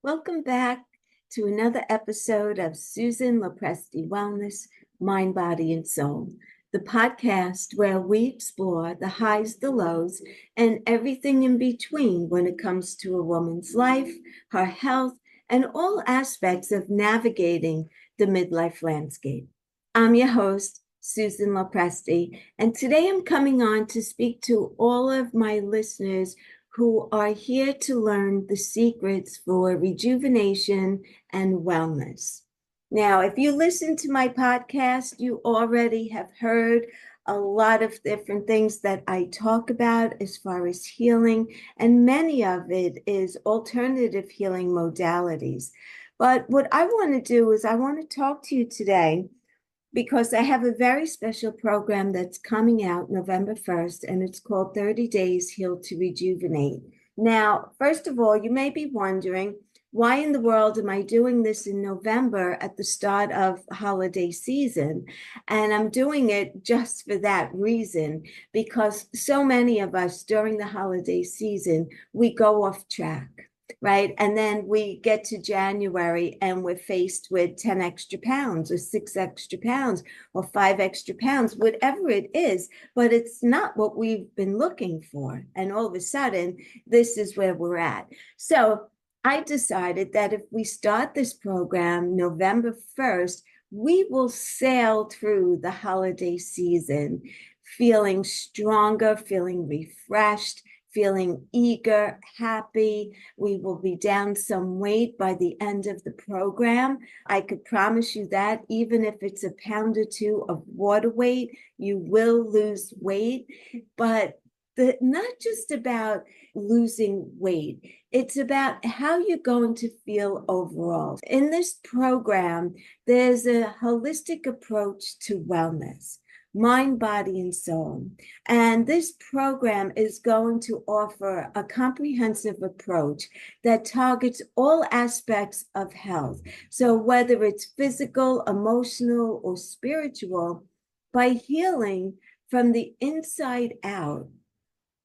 Welcome back to another episode of Susan Lopresti Wellness, Mind, Body, and Soul, the podcast where we explore the highs, the lows, and everything in between when it comes to a woman's life, her health, and all aspects of navigating the midlife landscape. I'm your host, Susan Lopresti, and today I'm coming on to speak to all of my listeners who are here to learn the secrets for rejuvenation and wellness. Now, if you listen to my podcast, you already have heard a lot of different things that I talk about as far as healing, and many of it is alternative healing modalities. But what I want to do is I want to talk to you today because I have a very special program that's coming out November 1st, and it's called 30 Days Heal to Rejuvenate. Now, first of all, you may be wondering, why in the world am I doing this in November at the start of holiday season? And I'm doing it just for that reason, because so many of us during the holiday season, we go off track. Right. And then we get to January and we're faced with 10 extra pounds or 6 extra pounds or 5 extra pounds, whatever it is, but it's not what we've been looking for. And all of a sudden, this is where we're at. So I decided that if we start this program November 1st, we will sail through the holiday season feeling stronger, feeling refreshed, feeling eager, happy. We will be down some weight by the end of the program. I could promise you that even if it's a pound or two of water weight, you will lose weight. But not just about losing weight, it's about how you're going to feel overall. In this program, there's a holistic approach to wellness. Mind, body, and soul. And this program is going to offer a comprehensive approach that targets all aspects of health. So whether it's physical, emotional, or spiritual, by healing from the inside out,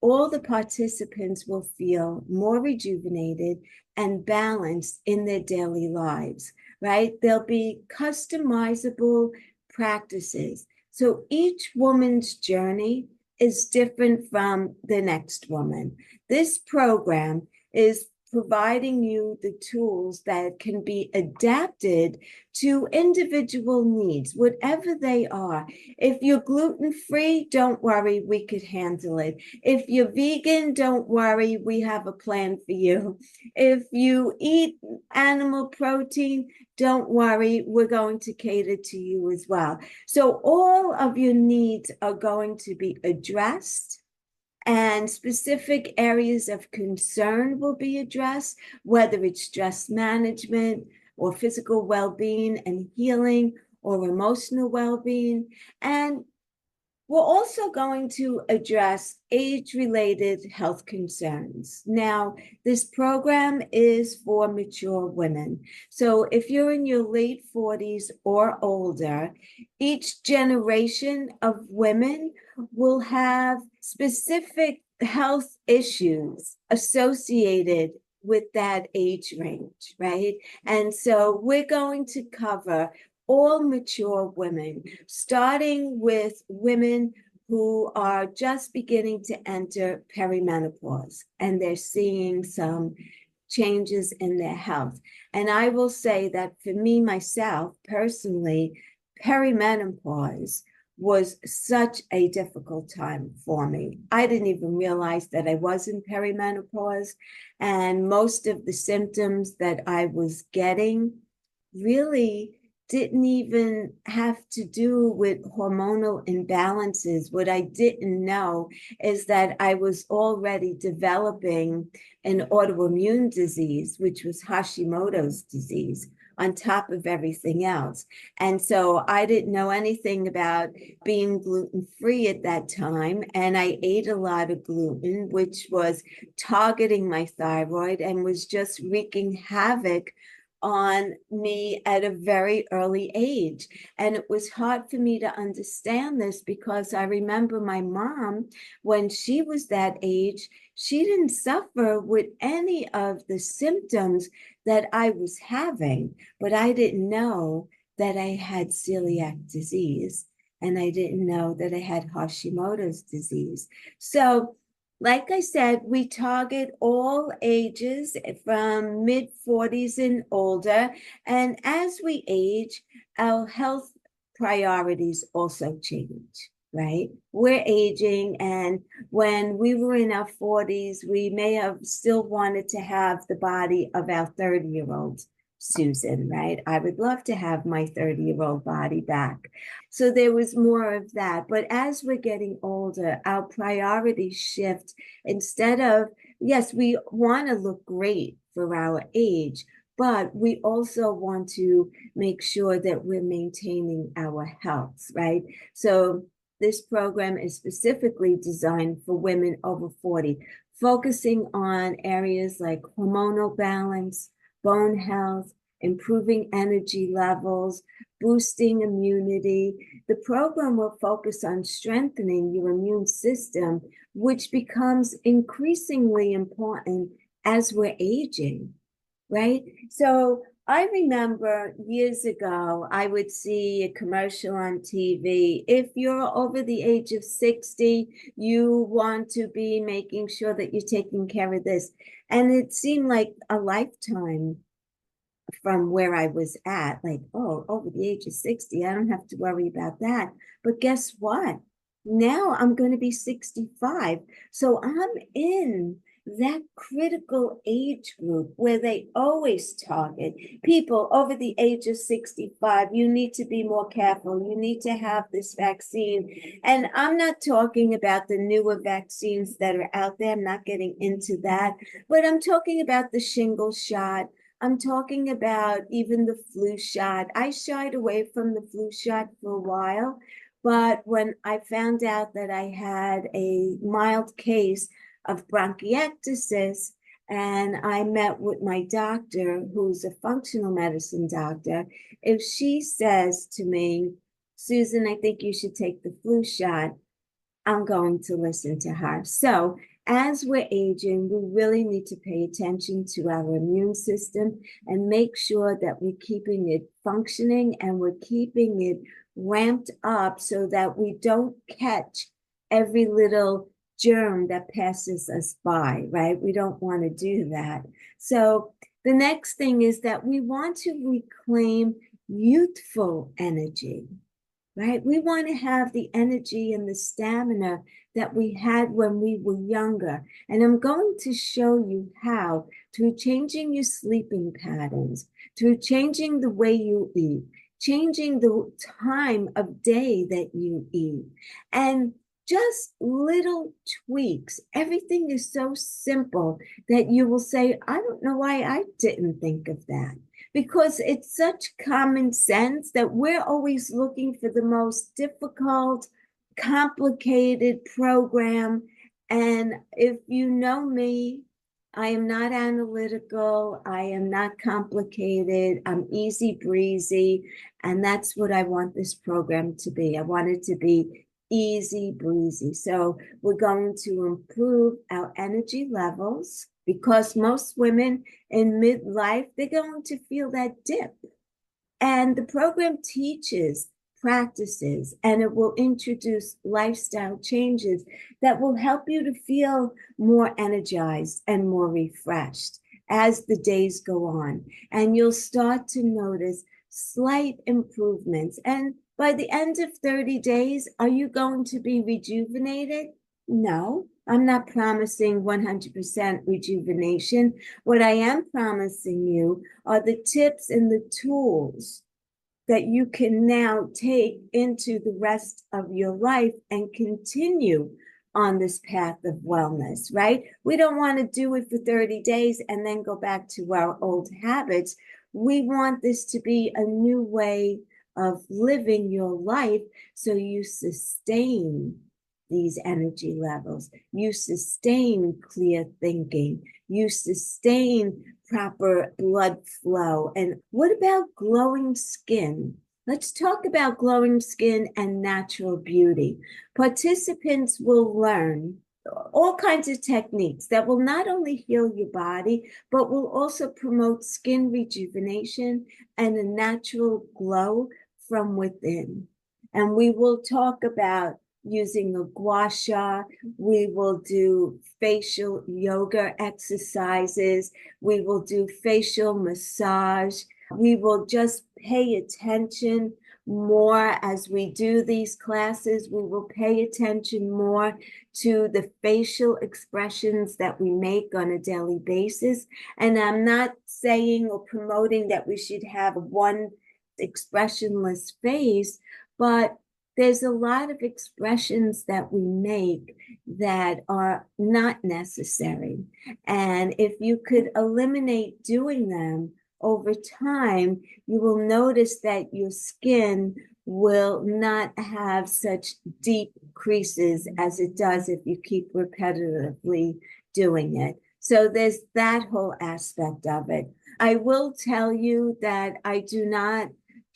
all the participants will feel more rejuvenated and balanced in their daily lives, right? There'll be customizable practices. So each woman's journey is different from the next woman. This program is providing you the tools that can be adapted to individual needs, whatever they are. If you're gluten-free, don't worry, we could handle it. If you're vegan, don't worry, we have a plan for you. If you eat animal protein, don't worry, we're going to cater to you as well. So all of your needs are going to be addressed, and specific areas of concern will be addressed, whether it's stress management or physical well-being and healing or emotional well-being. And we're also going to address age-related health concerns. Now, this program is for mature women. So if you're in your late 40s or older, each generation of women will have specific health issues associated with that age range, right? And so we're going to cover all mature women, starting with women who are just beginning to enter perimenopause, and they're seeing some changes in their health. And I will say that for me, myself, personally, perimenopause was such a difficult time for me. I didn't even realize that I was in perimenopause, and most of the symptoms that I was getting really didn't even have to do with hormonal imbalances. What I didn't know is that I was already developing an autoimmune disease, which was Hashimoto's disease, on top of everything else. And so I didn't know anything about being gluten-free at that time. And I ate a lot of gluten, which was targeting my thyroid and was just wreaking havoc on me at a very early age. And it was hard for me to understand this because I remember my mom, when she was that age, she didn't suffer with any of the symptoms that I was having, but I didn't know that I had celiac disease, and I didn't know that I had Hashimoto's disease. So, like I said, we target all ages from mid 40s and older. And as we age, our health priorities also change, right? We're aging, and when we were in our 40s, we may have still wanted to have the body of our 30-year-old Susan, right? I would love to have my 30-year-old body back. So there was more of that. But as we're getting older, our priorities shift. Instead of, yes, we want to look great for our age, but we also want to make sure that we're maintaining our health, right? So this program is specifically designed for women over 40, focusing on areas like hormonal balance, bone health, improving energy levels, boosting immunity. The program will focus on strengthening your immune system, which becomes increasingly important as we're aging, right? So I remember years ago, I would see a commercial on TV. If you're over the age of 60, you want to be making sure that you're taking care of this. And it seemed like a lifetime from where I was at, like, oh, over the age of 60, I don't have to worry about that. But guess what? Now I'm going to be 65. So I'm in that critical age group where they always target people over the age of 65. You need to be more careful. You need to have this vaccine. And I'm not talking about the newer vaccines that are out there. I'm not getting into that. But I'm talking about the shingle shot. I'm talking about even the flu shot. I shied away from the flu shot for a while, but when I found out that I had a mild case of bronchiectasis, and I met with my doctor, who's a functional medicine doctor, if she says to me, Susan, I think you should take the flu shot, I'm going to listen to her. So as we're aging, we really need to pay attention to our immune system and make sure that we're keeping it functioning and we're keeping it ramped up so that we don't catch every little germ that passes us by, right? We don't want to do that. So the next thing is that we want to reclaim youthful energy, right? We want to have the energy and the stamina that we had when we were younger. And I'm going to show you how, through changing your sleeping patterns, through changing the way you eat, changing the time of day that you eat, and just little tweaks. Everything is so simple that you will say, I don't know why I didn't think of that, because it's such common sense that we're always looking for the most difficult, complicated program. And if you know me, I am not analytical. I am not complicated. I'm easy breezy. And that's what I want this program to be. I want it to be easy breezy. So we're going to improve our energy levels, because most women in midlife, they're going to feel that dip. And the program teaches practices, and it will introduce lifestyle changes that will help you to feel more energized and more refreshed as the days go on. And you'll start to notice slight improvements. And by the end of 30 days, are you going to be rejuvenated? No, I'm not promising 100% rejuvenation. What I am promising you are the tips and the tools that you can now take into the rest of your life and continue on this path of wellness, right? We don't want to do it for 30 days and then go back to our old habits. We want this to be a new way of living your life so you sustain these energy levels, you sustain clear thinking, you sustain proper blood flow. And what about glowing skin? Let's talk about glowing skin and natural beauty. Participants will learn all kinds of techniques that will not only heal your body, but will also promote skin rejuvenation and a natural glow from within. And we will talk about using a gua sha. We will do facial yoga exercises. We will do facial massage. We will just pay attention more as we do these classes. We will pay attention more to the facial expressions that we make on a daily basis. And I'm not saying or promoting that we should have one expressionless face, but there's a lot of expressions that we make that are not necessary. And if you could eliminate doing them over time, you will notice that your skin will not have such deep creases as it does if you keep repetitively doing it. So there's that whole aspect of it. I will tell you that I do not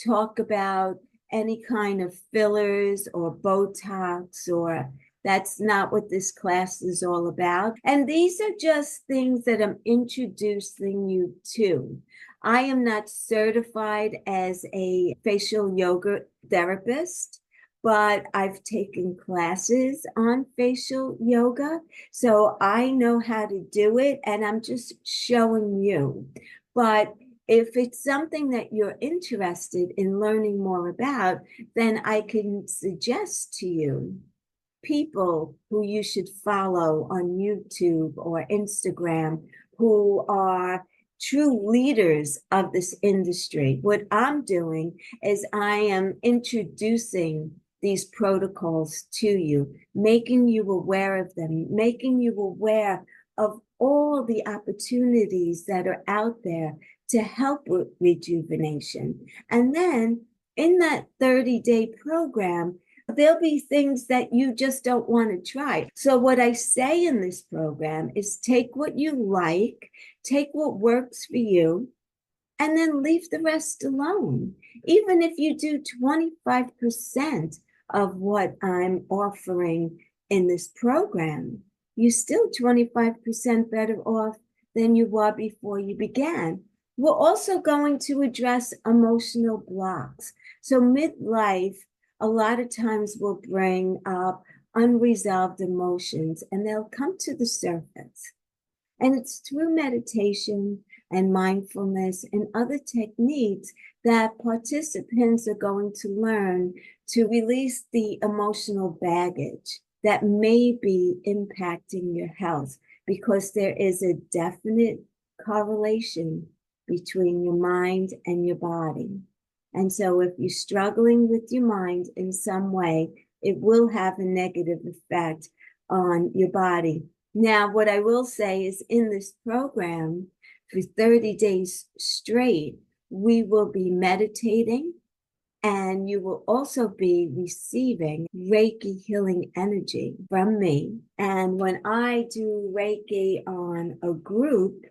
talk about any kind of fillers or Botox, or that's not what this class is all about. And these are just things that I'm introducing you to. I am not certified as a facial yoga therapist, but I've taken classes on facial yoga. So I know how to do it, and I'm just showing you. But if it's something that you're interested in learning more about, then I can suggest to you people who you should follow on YouTube or Instagram who are true leaders of this industry. What I'm doing is I am introducing these protocols to you, making you aware of them, making you aware of all the opportunities that are out there to help with rejuvenation. And then in that 30-day program, there'll be things that you just don't want to try. So what I say in this program is take what you like, take what works for you, and then leave the rest alone. Even if you do 25% of what I'm offering in this program, you're still 25% better off than you were before you began. We're also going to address emotional blocks. So midlife, a lot of times will bring up unresolved emotions, and they'll come to the surface. And it's through meditation and mindfulness and other techniques that participants are going to learn to release the emotional baggage that may be impacting your health, because there is a definite correlation between your mind and your body. And so if you're struggling with your mind in some way, it will have a negative effect on your body. Now, what I will say is in this program, for 30 days straight, we will be meditating, and you will also be receiving Reiki healing energy from me. And when I do Reiki on a group,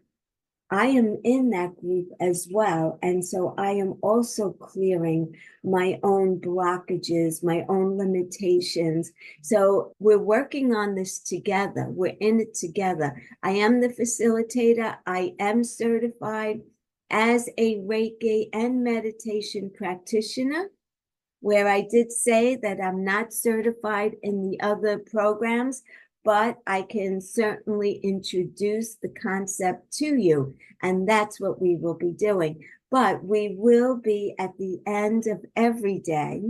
I am in that group as well. And so I am also clearing my own blockages, my own limitations. So we're working on this together. We're in it together. I am the facilitator. I am certified as a Reiki and meditation practitioner, where I did say that I'm not certified in the other programs, but I can certainly introduce the concept to you. And that's what we will be doing. But we will be at the end of every day,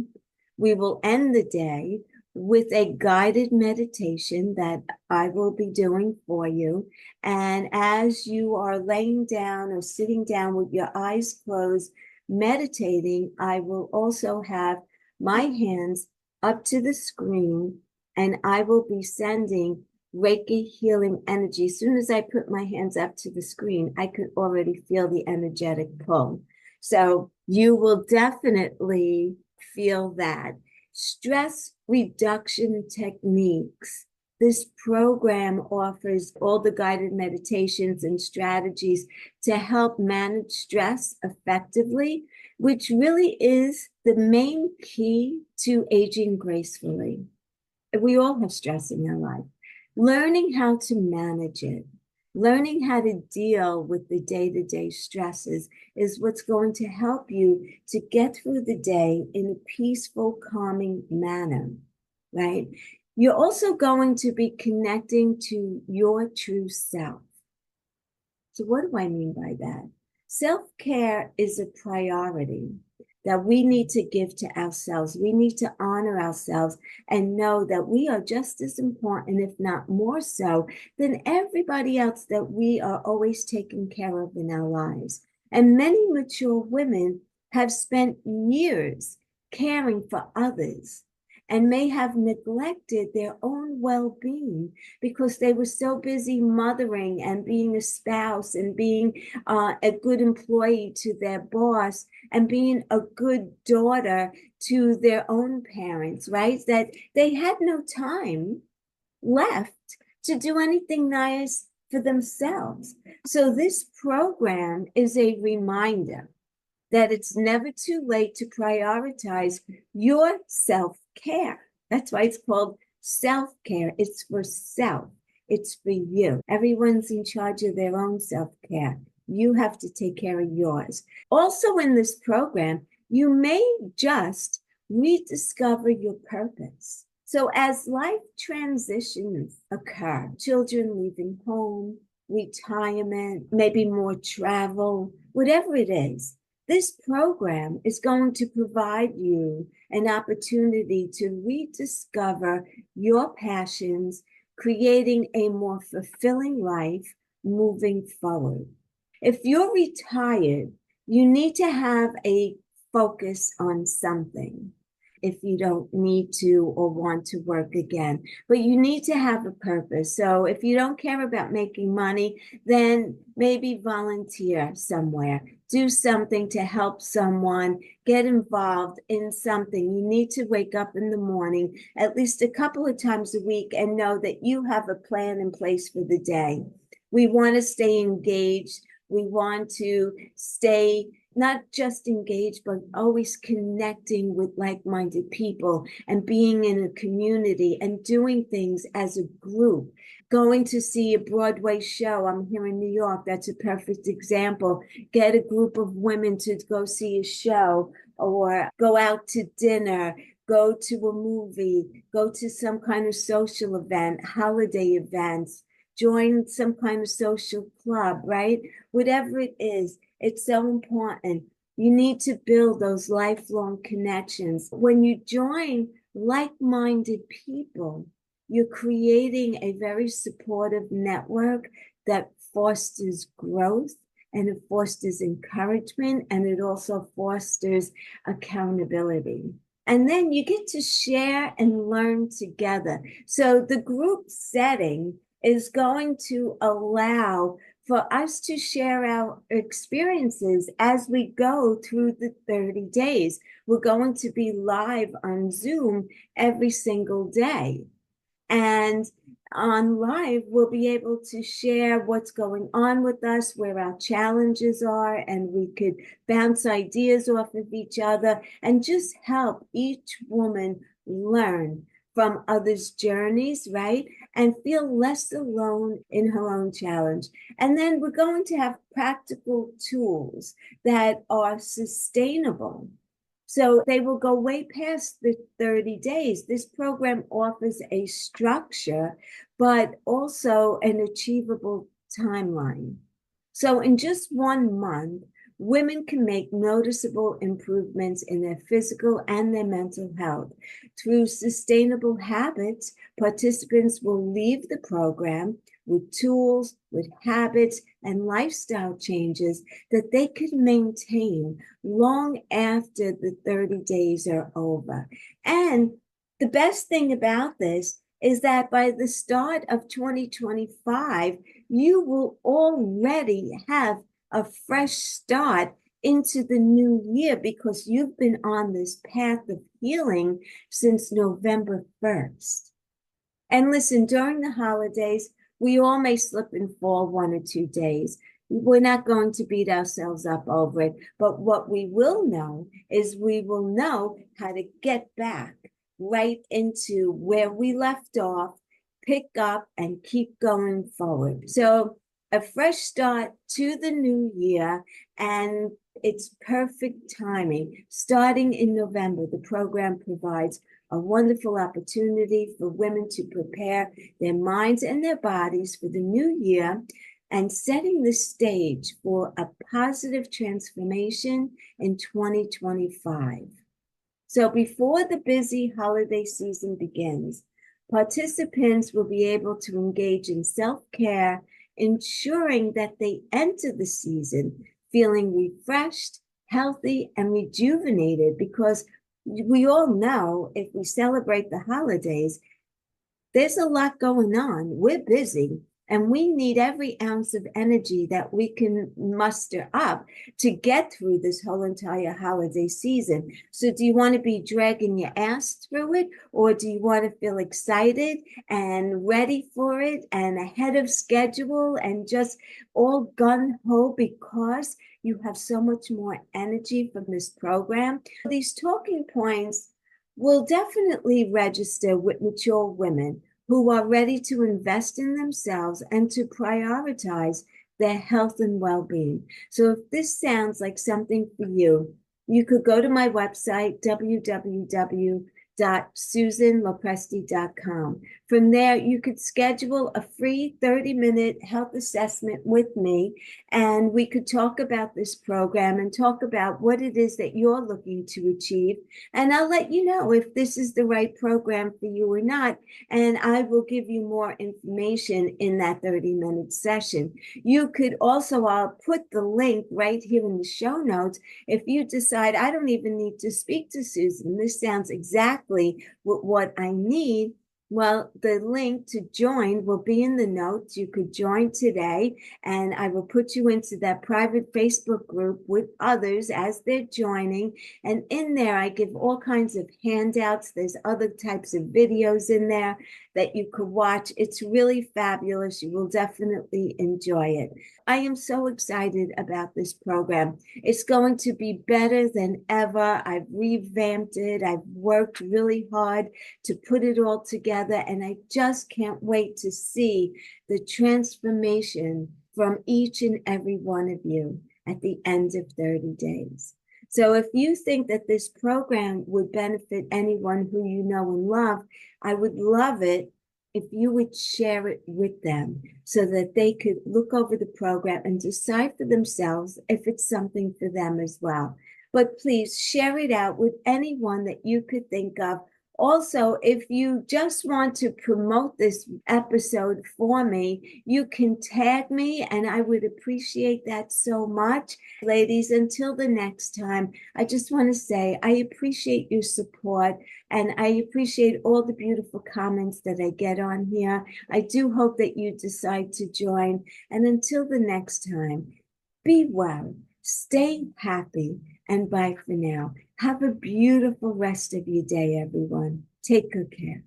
we will end the day with a guided meditation that I will be doing for you. And as you are laying down or sitting down with your eyes closed, meditating, I will also have my hands up to the screen, and I will be sending Reiki healing energy. As soon as I put my hands up to the screen, I could already feel the energetic pull. So you will definitely feel that. Stress reduction techniques This program offers all the guided meditations and strategies to help manage stress effectively, which really is the main key to aging gracefully. We all have stress in our life. Learning how to manage it, learning how to deal with the day-to-day stresses is what's going to help you to get through the day in a peaceful, calming manner, right? You're also going to be connecting to your true self. So what do I mean by that? Self-care is a priority that we need to give to ourselves. We need to honor ourselves and know that we are just as important, if not more so, than everybody else that we are always taking care of in our lives. And many mature women have spent years caring for others and may have neglected their own well-being because they were so busy mothering and being a spouse and being a good employee to their boss and being a good daughter to their own parents, right? That they had no time left to do anything nice for themselves. So this program is a reminder that it's never too late to prioritize your self-care. That's why it's called self-care. It's for self. It's for you. Everyone's in charge of their own self-care. You have to take care of yours. Also in this program, you may just rediscover your purpose. So as life transitions occur, children leaving home, retirement, maybe more travel, whatever it is, this program is going to provide you an opportunity to rediscover your passions, creating a more fulfilling life moving forward. If you're retired, you need to have a focus on something if you don't need to or want to work again. But you need to have a purpose. So if you don't care about making money, then maybe volunteer somewhere. Do something to help someone, get involved in something. You need to wake up in the morning at least a couple of times a week and know that you have a plan in place for the day. We want to stay engaged. We want to stay not just engaged, but always connecting with like-minded people and being in a community and doing things as a group. Going to see a Broadway show. I'm here in New York. That's a perfect example. Get a group of women to go see a show or go out to dinner, go to a movie, go to some kind of social event, holiday events, join some kind of social club, right? Whatever it is, it's so important. You need to build those lifelong connections. When you join like-minded people, you're creating a very supportive network that fosters growth and it fosters encouragement and it also fosters accountability. And then you get to share and learn together. So the group setting is going to allow for us to share our experiences as we go through the 30 days. We're going to be live on Zoom every single day. And on live, we'll be able to share what's going on with us, where our challenges are, and we could bounce ideas off of each other and just help each woman learn from others' journeys, right? And feel less alone in her own challenge. And then we're going to have practical tools that are sustainable. So they will go way past the 30 days. This program offers a structure, but also an achievable timeline. So in just 1 month, women can make noticeable improvements in their physical and their mental health. Through sustainable habits, participants will leave the program with tools, with habits, and lifestyle changes that they could maintain long after the 30 days are over. And the best thing about this is that by the start of 2025, you will already have a fresh start into the new year because you've been on this path of healing since November 1st. And listen, during the holidays, we all may slip and fall 1 or 2 days. We're not going to beat ourselves up over it. But what we will know is we will know how to get back right into where we left off, pick up, and keep going forward. So, a fresh start to the new year, and it's perfect timing. Starting in November, the program provides a wonderful opportunity for women to prepare their minds and their bodies for the new year and setting the stage for a positive transformation in 2025. So before the busy holiday season begins, participants will be able to engage in self-care, ensuring that they enter the season feeling refreshed, healthy, and rejuvenated, because we all know if we celebrate the holidays, there's a lot going on. We're busy, and we need every ounce of energy that we can muster up to get through this whole entire holiday season. So, do you want to be dragging your ass through it, or do you want to feel excited and ready for it and ahead of schedule and just all gun ho because you have so much more energy from this program? These talking points will definitely register with mature women who are ready to invest in themselves and to prioritize their health and well-being. So if this sounds like something for you, you could go to my website, www.susanlopresti.com. From there, you could schedule a free 30-minute health assessment with me, and we could talk about this program and talk about what it is that you're looking to achieve. And I'll let you know if this is the right program for you or not, and I will give you more information in that 30-minute session. You could also, I'll put the link right here in the show notes. If you decide I don't even need to speak to Susan, this sounds exactly what I need, well, the link to join will be in the notes. You could join today, and I will put you into that private Facebook group with others as they're joining. And in there, I give all kinds of handouts. There's other types of videos in there that you could watch. It's really fabulous. You will definitely enjoy it. I am so excited about this program. It's going to be better than ever. I've revamped it. I've worked really hard to put it all together, and I just can't wait to see the transformation from each and every one of you at the end of 30 days. So if you think that this program would benefit anyone who you know and love, I would love it if you would share it with them so that they could look over the program and decide for themselves if it's something for them as well. But please share it out with anyone that you could think of. Also, if you just want to promote this episode for me, you can tag me, and I would appreciate that so much. Ladies, until the next time, I just want to say I appreciate your support, and I appreciate all the beautiful comments that I get on here. I do hope that you decide to join. And until the next time, be well, stay happy, and bye for now. Have a beautiful rest of your day, everyone. Take good care.